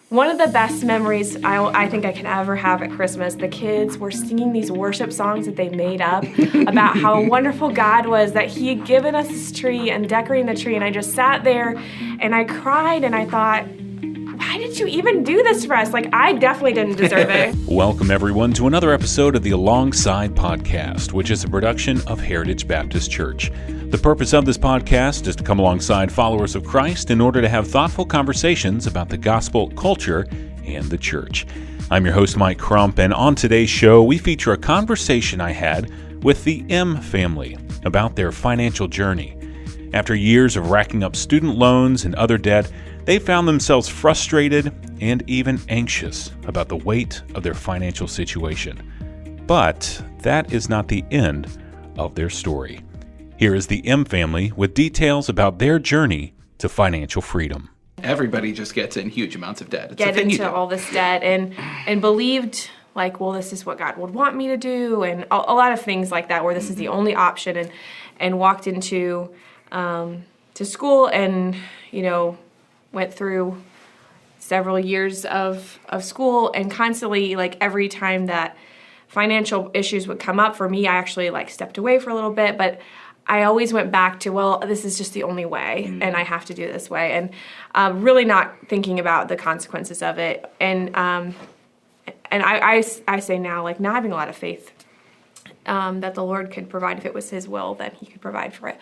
One of the best memories I think I can ever have at Christmas, the kids were singing these worship songs that they made up about how wonderful God was, that He had given us this tree and decorating the tree. And I just sat there and I cried and I thought, why did you even do this for us? Like, I definitely didn't deserve it. Welcome, everyone, to another episode of the Alongside Podcast, which is a production of Heritage Baptist Church. The purpose of this podcast is to come alongside followers of Christ in order to have thoughtful conversations about the gospel, culture, and the church. I'm your host, Mike Crump, and on today's show, we feature a conversation I had with the M family about their financial journey. After years of racking up student loans and other debt, they found themselves frustrated and even anxious about the weight of their financial situation. But that is not the end of their story. Here is the M family with details about their journey to financial freedom. Everybody just gets in huge amounts of debt. Get into all this debt and believed, like, well, this is what God would want me to do, and a lot of things like that, where this is the only option, and walked into to school and, went through several years of school, and constantly, like, every time that financial issues would come up for me, I actually, stepped away for a little bit, but I always went back to, well, this is just the only way, and I have to do it this way, and really not thinking about the consequences of it. And I say now, now having a lot of faith that the Lord could provide. If it was His will, then He could provide for it.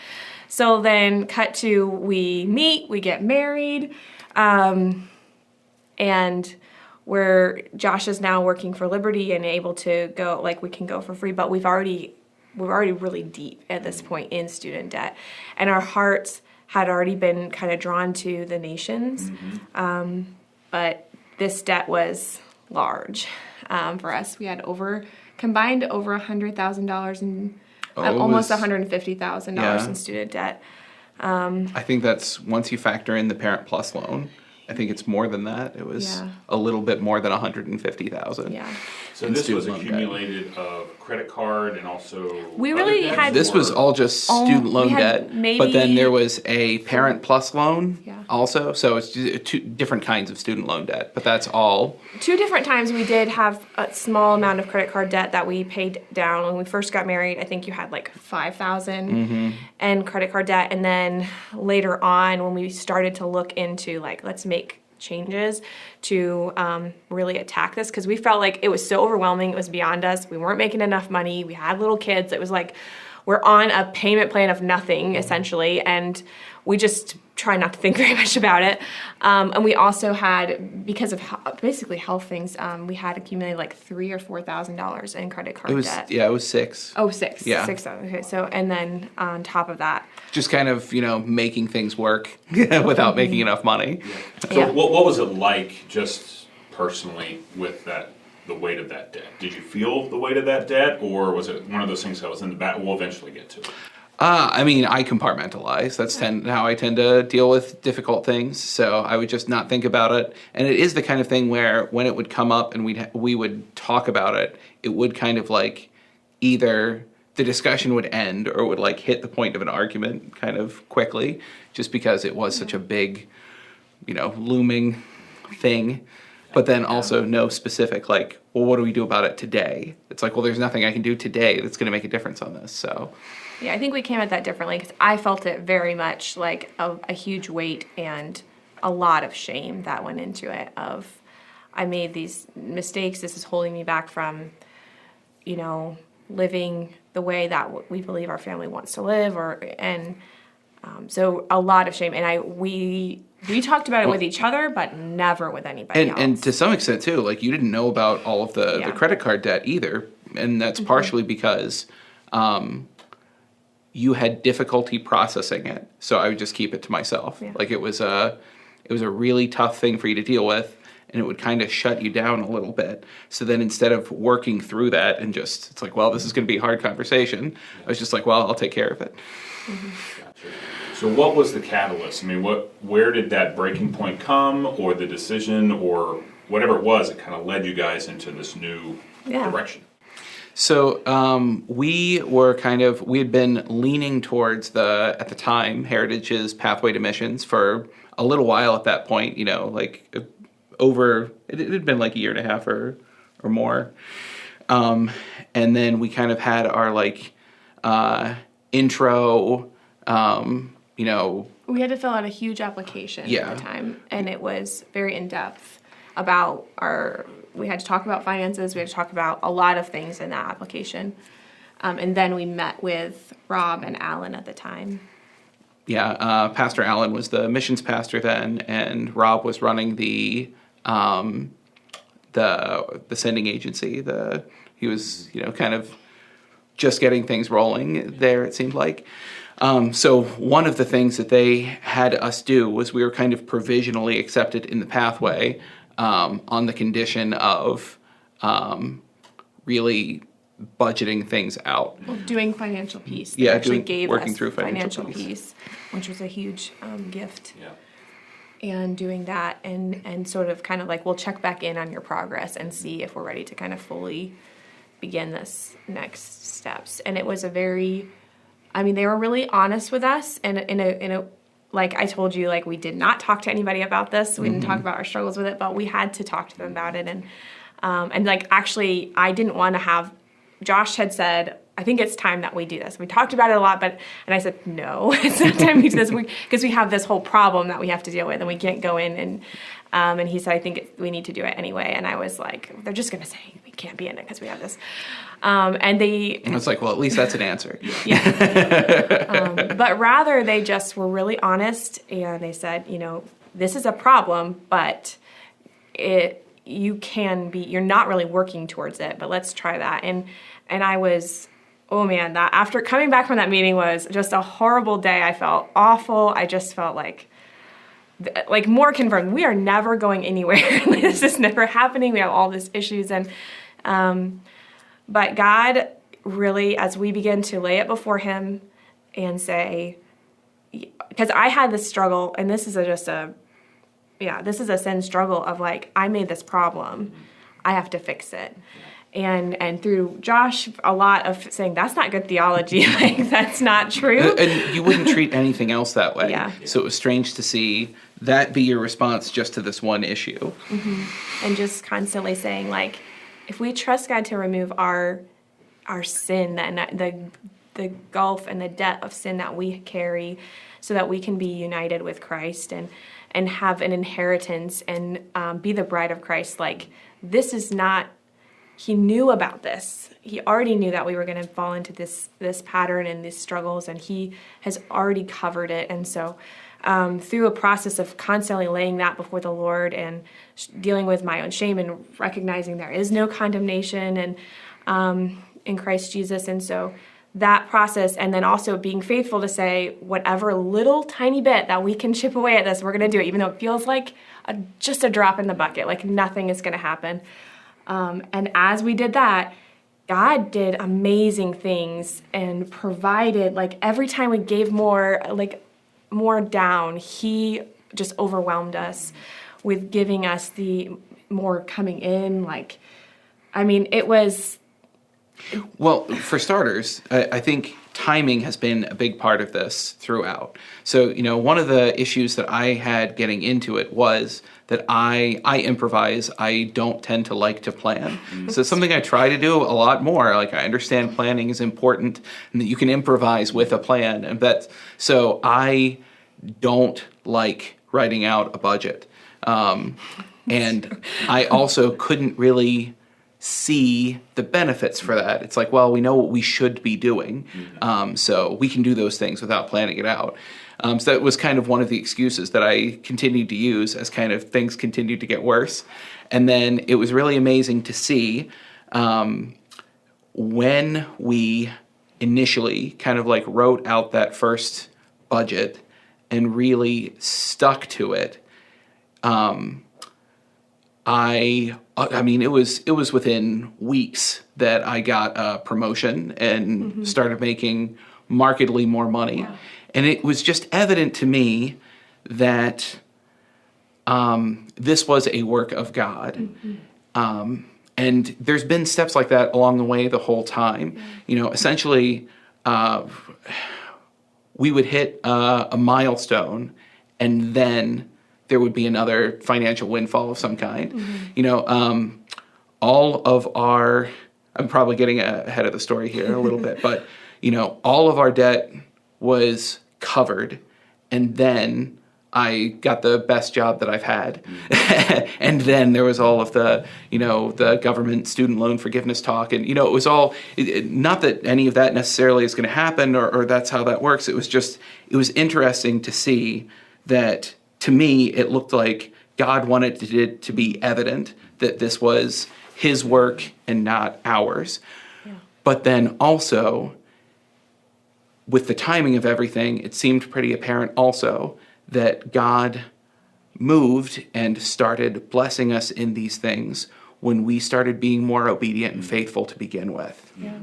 So then cut to, we meet, we get married, and where Josh is now working for Liberty and able to go, we can go for free, but we're already really deep at this point in student debt, and our hearts had already been kind of drawn to the nations, but this debt was large for us. We had combined over $100,000 in almost $150,000 in student debt. I think that's, once you factor in the Parent Plus loan, I think it's more than that. It was a little bit more than $150,000. Yeah. So this was accumulated of credit card and also... We really had... This was all just student loan debt, but then there was a Parent Plus loan also. So it's two different kinds of student loan debt, but that's all. Two different times we did have a small amount of credit card debt that we paid down. When we first got married, I think you had $5,000 in credit card debt. And then later on, when we started to look into let's make changes to really attack this, because we felt like it was so overwhelming. It was beyond us. We weren't making enough money. We had little kids. It was we're on a payment plan of nothing, essentially, and we just try not to think very much about it. And we also had, because of basically health things, we had accumulated $3,000 or $4,000 in credit card debt. Yeah, it was $6,000. Oh, $6,000. Yeah. $6,000. Okay. So, and then on top of that, just kind of making things work without making enough money. So what was it like, just personally, with the weight of that debt? Did you feel the weight of that debt, or was it one of those things that was in the back? We'll eventually get to it. I compartmentalize. That's how I tend to deal with difficult things. So I would just not think about it. And it is the kind of thing where when it would come up and we would talk about it, it would kind of either the discussion would end or would hit the point of an argument kind of quickly, just because it was such a big, looming thing. But then also no specific, well, what do we do about it today? It's well, there's nothing I can do today that's going to make a difference on this. So... Yeah, I think we came at that differently, because I felt it very much like a huge weight and a lot of shame that went into it of, I made these mistakes, this is holding me back from, living the way that we believe our family wants to live, so a lot of shame. And we talked about it with each other, but never with anybody else. And to some extent, too, you didn't know about all of the credit card debt either, and that's partially because... you had difficulty processing it, so I would just keep it to myself. Yeah. It was a really tough thing for you to deal with, and it would kind of shut you down a little bit. So then instead of working through that and it's well, this is going to be a hard conversation, I was just well, I'll take care of it. Mm-hmm. Gotcha. So what was the catalyst? Where did that breaking point come, or the decision, or whatever it was that kind of led you guys into this new direction? So we had been leaning towards at the time, Heritage's Pathway to Missions for a little while at that point, over, it had been like a year and a half or more. And then we kind of had our like intro, We had to fill out a huge application at the time, and it was very in-depth about we had to talk about finances, we had to talk about a lot of things in that application. And then we met with Rob and Alan at the time. Yeah, Pastor Alan was the missions pastor then, and Rob was running the sending agency. He was, kind of just getting things rolling there, it seemed like. So one of the things that they had us do was we were kind of provisionally accepted in the pathway on the condition of really budgeting things out. Well, doing financial peace. They actually gave working us through financial peace, which was a huge gift. Yeah. And doing that and sort of kind of like, we'll check back in on your progress and see if we're ready to kind of fully begin this next steps. And it was they were really honest with us, and in a like I told you, like we did not talk to anybody about this. We didn't talk about our struggles with it, but we had to talk to them about it. And like, actually, I didn't want to have, Josh had said, I think it's time that we do this. We talked about it a lot, and I said, no, it's not time we do this, because we have this whole problem that we have to deal with, and we can't go in. And he said, I think we need to do it anyway. And I was like, they're just going to say we can't be in it because we have this. And I was like, well, at least that's an answer. Yeah. But rather, they just were really honest, and they said, this is a problem, but you're not really working towards it, but let's try that. And I was, oh man, that after coming back from that meeting was just a horrible day. I felt awful. I just felt like more confirmed. We are never going anywhere. This is never happening. We have all these issues. But God really, as we begin to lay it before him and say, because I had this struggle, and this is a sin struggle of like, I made this problem. I have to fix it. And through Josh, a lot of saying, that's not good theology. Like, that's not true. And you wouldn't treat anything else that way. Yeah. So it was strange to see that be your response just to this one issue. Mm-hmm. And just constantly saying, like, if we trust God to remove our sin, and the gulf and the debt of sin that we carry, so that we can be united with Christ and have an inheritance and be the bride of Christ, like, this is not, he knew about this. He already knew that we were going to fall into this pattern and these struggles, and he has already covered it. And so through a process of constantly laying that before the Lord and dealing with my own shame and recognizing there is no condemnation and in Christ Jesus. And so that process, and then also being faithful to say, whatever little tiny bit that we can chip away at this, we're going to do it, even though it feels like just a drop in the bucket, like nothing is going to happen. And as we did that, God did amazing things and provided, like every time we gave more down, he just overwhelmed us with giving us the more coming in. Like, I mean, it was... Well, for starters, I think timing has been a big part of this throughout. So, one of the issues that I had getting into it was that I improvise. I don't tend to like to plan. So it's something I try to do a lot more. Like, I understand planning is important and that you can improvise with a plan. So I don't like writing out a budget. And I also couldn't really see the benefits for that. It's like, well, we know what we should be doing, so we can do those things without planning it out. So that was kind of one of the excuses that I continued to use as kind of things continued to get worse. And then it was really amazing to see when we initially kind of like wrote out that first budget and really stuck to it. I mean, it was within weeks that I got a promotion and started making markedly more money. Yeah. And it was just evident to me that this was a work of God. And there's been steps like that along the way the whole time. Essentially, we would hit a milestone, and then there would be another financial windfall of some kind. You know, all of our, I'm probably getting ahead of the story here a little bit, but, you know, all of our debt was covered. And then I got the best job that I've had. And then there was all of the, you know, the government student loan forgiveness talk. And, you know, it was all, not that any of that necessarily is going to happen or that's how that works. It was just, it was interesting to see that, to me, it looked like God wanted it to be evident that this was his work and not ours. Yeah. But then also, with the timing of everything, it seemed pretty apparent also that God moved and started blessing us in these things when we started being more obedient and faithful to begin with. Yeah.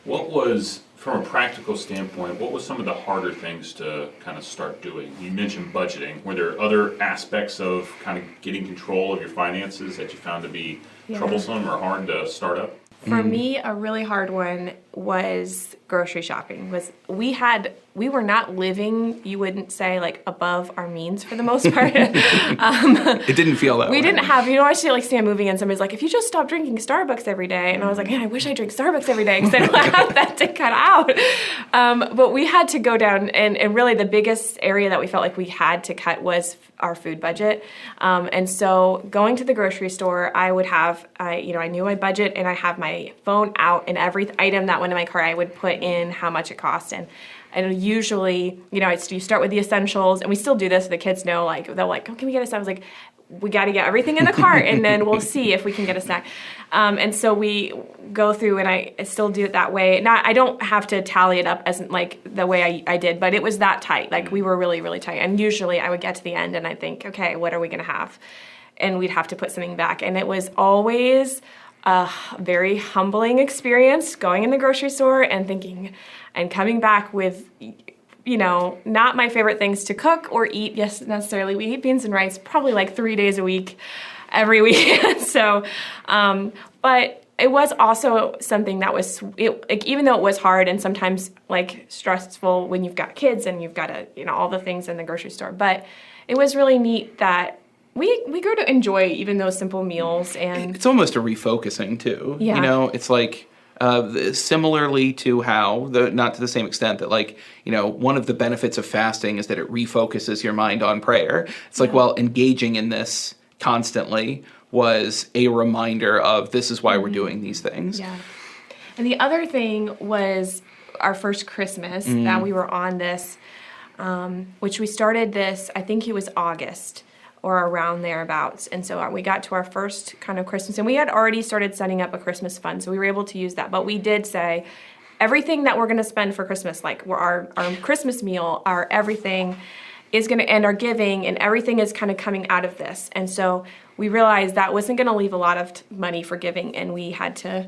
What was, from a practical standpoint, what was some of the harder things to kind of start doing? You mentioned budgeting. Were there other aspects of kind of getting control of your finances that you found to be troublesome or hard to start up? For me, a really hard one was grocery shopping. We were not living, you wouldn't say, like above our means for the most part. It didn't feel that way. We didn't have, you know, I see like see a movie and somebody's like, if you just stop drinking Starbucks every day. And I was like, man, I wish I drink Starbucks every day because I don't have that to cut out. But we had to go down, and really the biggest area that we felt like we had to cut was our food budget. And so going to the grocery store, I would have, I knew my budget, and I have my phone out, and every item that went in my cart, I would put in how much it cost. And usually, you know, you start with the essentials, and we still do this. The kids know, like, they're like, oh, can we get a snack? I was like, we got to get everything in the cart, and then we'll see if we can get a snack. And so we go through, and I still do it that way. I don't have to tally it up as like the way I did, but it was that tight. Like, we were really, really tight. And usually I would get to the end, and I think, okay, what are we going to have? And we'd have to put something back. And it was always a very humbling experience going in the grocery store and thinking and coming back with, you know, not my favorite things to cook or eat. Yes, necessarily. We eat beans and rice probably like 3 days a week, every week. So, but it was also something that was, like, even though it was hard and sometimes like stressful when you've got kids and you've got to, you know, all the things in the grocery store, but it was really neat that we grew to enjoy even those simple meals. And it's almost a refocusing too. Yeah. You know, it's like, similarly to how, not to the same extent that, like, you know, one of the benefits of fasting is that it refocuses your mind on prayer. It's like, well, engaging in this constantly was a reminder of this is why we're doing these things. Yeah. And the other thing was our first Christmas that we were on this, which we started this, I think it was August or around thereabouts. And so we got to our first kind of Christmas, and we had already started setting up a Christmas fund, so we were able to use that. But we did say everything that we're going to spend for Christmas, like our Christmas meal, our everything is going to end, our giving, and everything is kind of coming out of this. And so we realized that wasn't going to leave a lot of money for giving, and we had to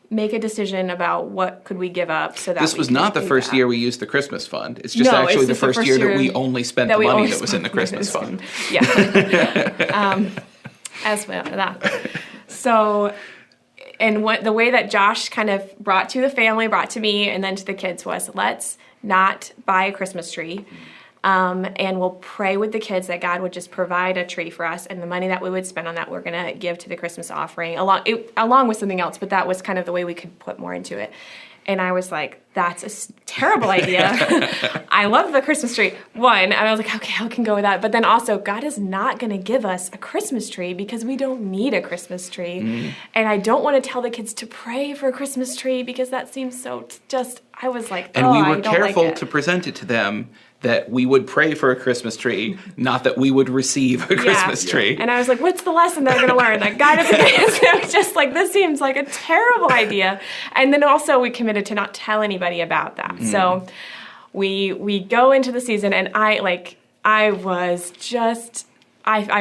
make a decision about what could we give up so that this was not the first year we used the Christmas fund. It's just actually the first year that we only spent the money that was in the Christmas fund. Yeah. As well, that. So, and the way that Josh kind of brought to the family, brought to me, and then to the kids was, let's not buy a Christmas tree. And we'll pray with the kids that God would just provide a tree for us, and the money that we would spend on that we're going to give to the Christmas offering along with something else, but that was kind of the way we could put more into it. And I was like, that's a terrible idea. I love the Christmas tree. One, and I was like, okay, I can go with that. But then also, God is not going to give us a Christmas tree because we don't need a Christmas tree. And I don't want to tell the kids to pray for a Christmas tree because that seems so just, I was like, and we were I don't careful like it. to present it to them that we would pray for a Christmas tree, not that we would receive a Christmas tree. And I was like, what's the lesson they're going to learn? That God isn't going to, just like, this seems like a terrible idea. And then also we committed to not tell anybody about that. So we go into the season, and I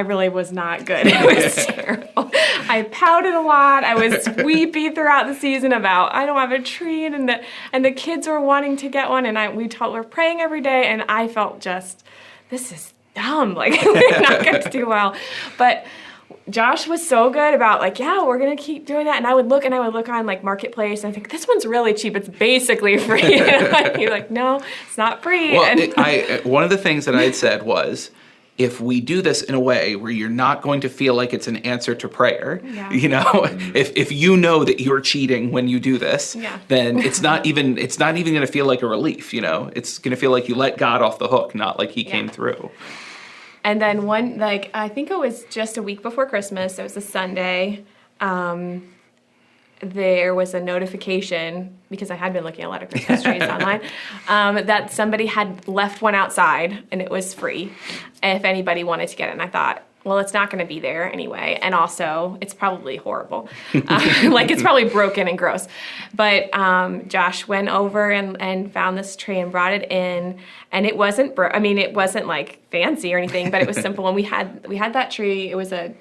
really was not good. It was terrible. I pouted a lot. I was weepy throughout the season about I don't have a tree, and the kids were wanting to get one, and we're praying every day, and I felt just, this is dumb. Like, we're not going to do well. But Josh was so good about like, yeah, we're going to keep doing that. And I would look on like Marketplace and I think, this one's really cheap. It's basically free. And you're like, no, it's not free. Well, one of the things that I had said was, if we do this in a way where you're not going to feel like it's an answer to prayer, if you know that you're cheating when you do this, then it's not even going to feel like a relief, It's going to feel like you let God off the hook, not like he came through. And then I think it was just a week before Christmas, it was a Sunday, there was a notification, because I had been looking at a lot of Christmas trees online, that somebody had left one outside, and it was free if anybody wanted to get it. And I thought, well, it's not going to be there anyway, and also, it's probably horrible. It's probably broken and gross. But Josh went over and found this tree and brought it in, and it wasn't it wasn't like fancy or anything, but it was simple. And we had that tree. It was a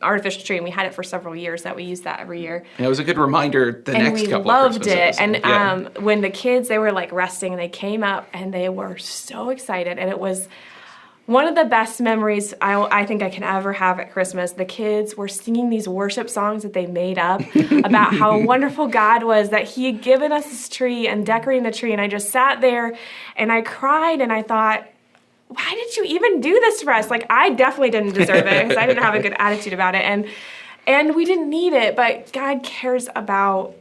artificial tree, and we had it for several years. That we used that every year. And it was a good reminder the next couple of Christmases. And we loved it. And when the kids, they were like resting, and they came up, and they were so excited, and it was one of the best memories I think I can ever have at Christmas. The kids were singing these worship songs that they made up about how wonderful God was, that he had given us this tree and decorating the tree. And I just sat there and I cried, and I thought, why did you even do this for us? Like, I definitely didn't deserve it because I didn't have a good attitude about it. And we didn't need it, but God cares about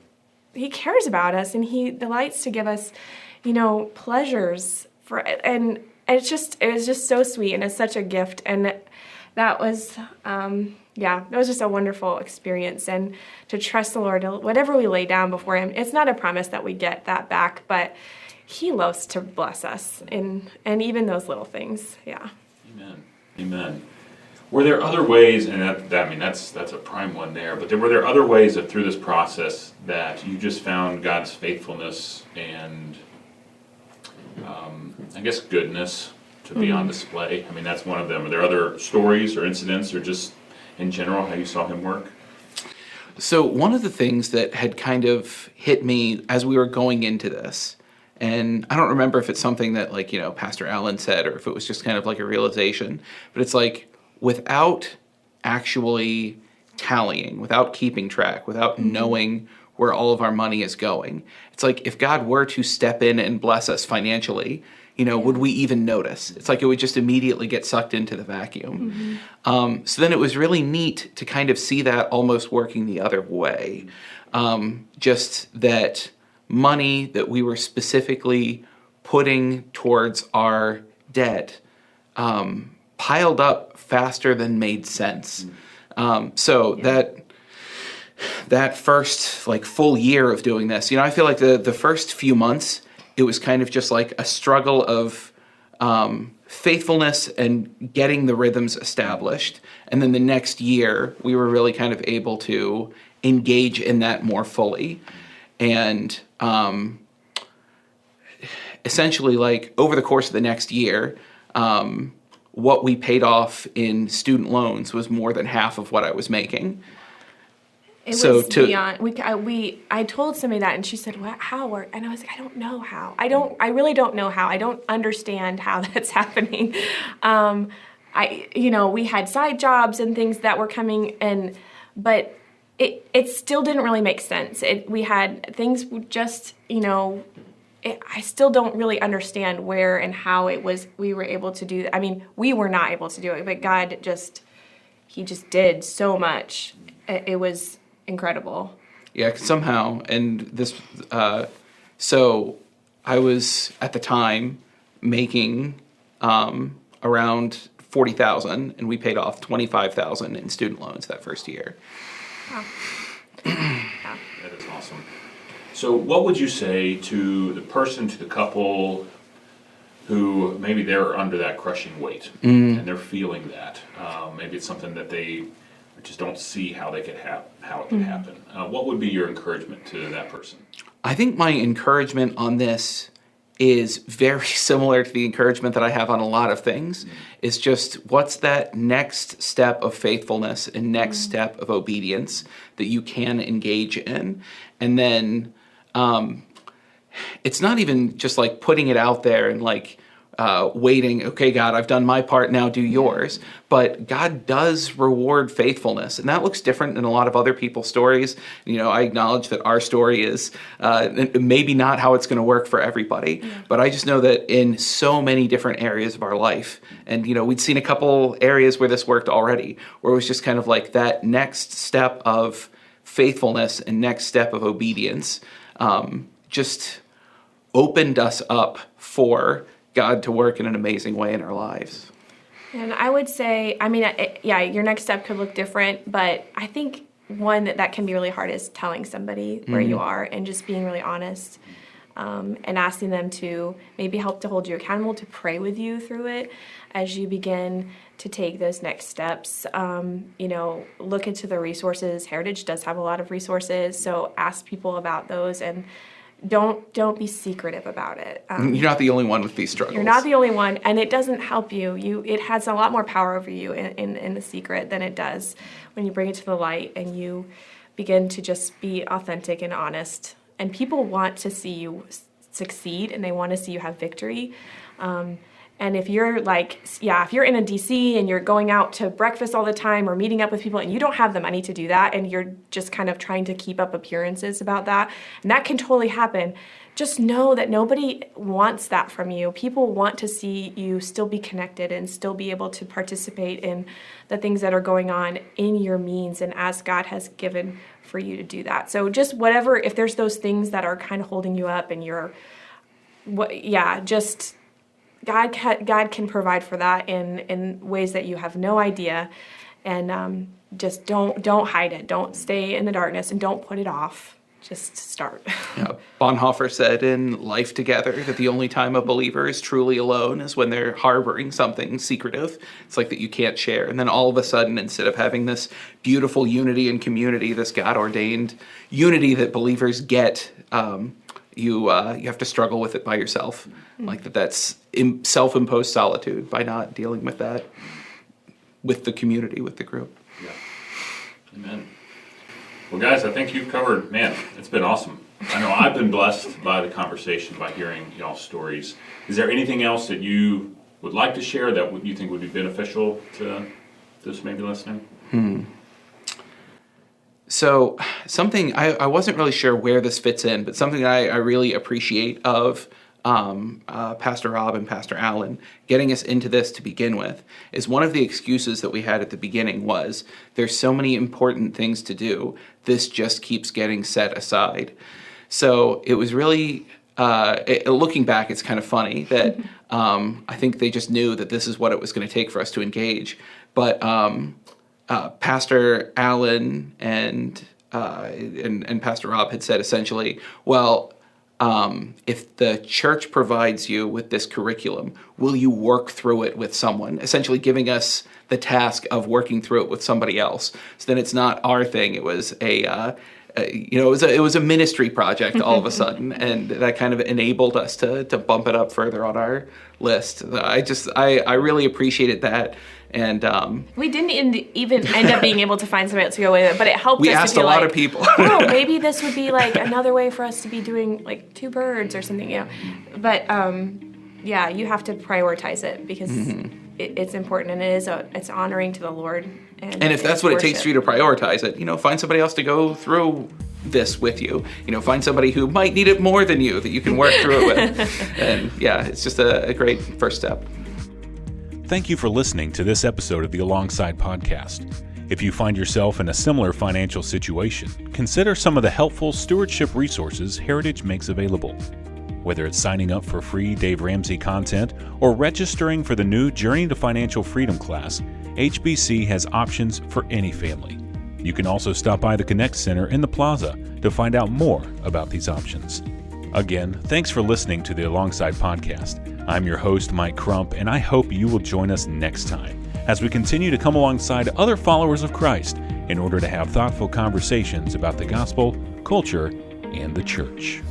us, and he delights to give us, pleasures it was just so sweet, and it's such a gift. And that was, that was just a wonderful experience. And to trust the Lord, whatever we lay down before him, it's not a promise that we get that back, but he loves to bless us and even those little things. Yeah. Amen. Were there other ways, and that's a prime one there, but were there other ways that through this process that you just found God's faithfulness and goodness to be on display? That's one of them. Are there other stories or incidents or just in general how you saw him work? So one of the things that had kind of hit me as we were going into this, and I don't remember if it's something that Pastor Allen said or if it was just kind of like a realization, but it's like without actually tallying, without keeping track, without knowing where all of our money is going, it's like if God were to step in and bless us financially, would we even notice? It's like it would just immediately get sucked into the vacuum. So then it was really neat to kind of see that almost working the other way. Just that money that we were specifically putting towards our debt piled up faster than made sense. That first full year of doing this, I feel like the first few months, it was kind of just like a struggle of faithfulness and getting the rhythms established. And then the next year, we were really kind of able to engage in that more fully. And essentially, over the course of the next year, what we paid off in student loans was more than half of what I was making. It was beyond. I told somebody that, and she said, "Well, how?" And I was like, "I don't know how. I really don't know how. I don't understand how that's happening." We had side jobs and things that were coming in, but it still didn't really make sense. We had things just, I still don't really understand where and how we were able to do that. We were not able to do it, but God he just did so much. It was incredible. Yeah, somehow, and this, so I was at the time making around $40,000, and we paid off $25,000 in student loans that first year. Wow. That is awesome. So what would you say to the couple who maybe they're under that crushing weight and they're feeling that? Maybe it's something that they just don't see how it could happen. What would be your encouragement to that person? I think my encouragement on this is very similar to the encouragement that I have on a lot of things. It's just what's that next step of faithfulness and next step of obedience that you can engage in. And then it's not even just putting it out there and waiting, okay, God, I've done my part, now do yours. But God does reward faithfulness, and that looks different than a lot of other people's stories. I acknowledge that our story is maybe not how it's going to work for everybody, but I just know that in so many different areas of our life, and we'd seen a couple areas where this worked already, where it was just kind of like that next step of faithfulness and next step of obedience just opened us up for God to work in an amazing way in our lives. And I would say, your next step could look different, but I think one that can be really hard is telling somebody where you are and just being really honest, and asking them to maybe help to hold you accountable, to pray with you through it as you begin to take those next steps. Look into the resources. Heritage does have a lot of resources, so ask people about those, and don't be secretive about it. You're not the only one with these struggles. You're not the only one, and it doesn't help you. It has a lot more power over you in the secret than it does when you bring it to the light and you begin to just be authentic and honest. And people want to see you succeed, and they want to see you have victory. And if you're if you're in a DC and you're going out to breakfast all the time or meeting up with people and you don't have the money to do that and you're just kind of trying to keep up appearances about that, and that can totally happen, just know that nobody wants that from you. People want to see you still be connected and still be able to participate in the things that are going on in your means and as God has given for you to do that. So just whatever, if there's those things that are kind of holding you up and God can provide for that in ways that you have no idea, and just don't hide it. Don't stay in the darkness, and don't put it off. Just start. Bonhoeffer said in Life Together that the only time a believer is truly alone is when they're harboring something secretive. It's like that you can't share. And then all of a sudden, instead of having this beautiful unity and community, this God-ordained unity that believers get, you have to struggle with it by yourself. Like that's self-imposed solitude by not dealing with that with the community, with the group. Yeah. Amen. Well, guys, I think you've covered, it's been awesome. I know I've been blessed by the conversation, by hearing y'all's stories. Is there anything else that you would like to share that you think would be beneficial to those maybe listening? So something, I wasn't really sure where this fits in, but something I really appreciate of Pastor Rob and Pastor Allen getting us into this to begin with is one of the excuses that we had at the beginning was there's so many important things to do. This just keeps getting set aside. So it was really, looking back, it's kind of funny that I think they just knew that this is what it was going to take for us to engage. But Pastor Allen and Pastor Rob had said essentially, well, if the church provides you with this curriculum, will you work through it with someone? Essentially giving us the task of working through it with somebody else. So then it's not our thing. It was it was a ministry project all of a sudden, and that kind of enabled us to bump it up further on our list. I really appreciated that. And we didn't even end up being able to find somebody else to go with it, but it helped us to be like, we asked a lot of people. Maybe this would be like another way for us to be doing like two birds or something, But you have to prioritize it because it's important, and it's honoring to the Lord. And if that's what it takes for you to prioritize it, find somebody else to go through this with you. Find somebody who might need it more than you that you can work through it with. And it's just a great first step. Thank you for listening to this episode of the Alongside Podcast. If you find yourself in a similar financial situation, consider some of the helpful stewardship resources Heritage makes available. Whether it's signing up for free Dave Ramsey content or registering for the new Journey to Financial Freedom class, HBC has options for any family. You can also stop by the Connect Center in the Plaza to find out more about these options. Again, thanks for listening to the Alongside Podcast. I'm your host, Mike Crump, and I hope you will join us next time as we continue to come alongside other followers of Christ in order to have thoughtful conversations about the gospel, culture, and the church.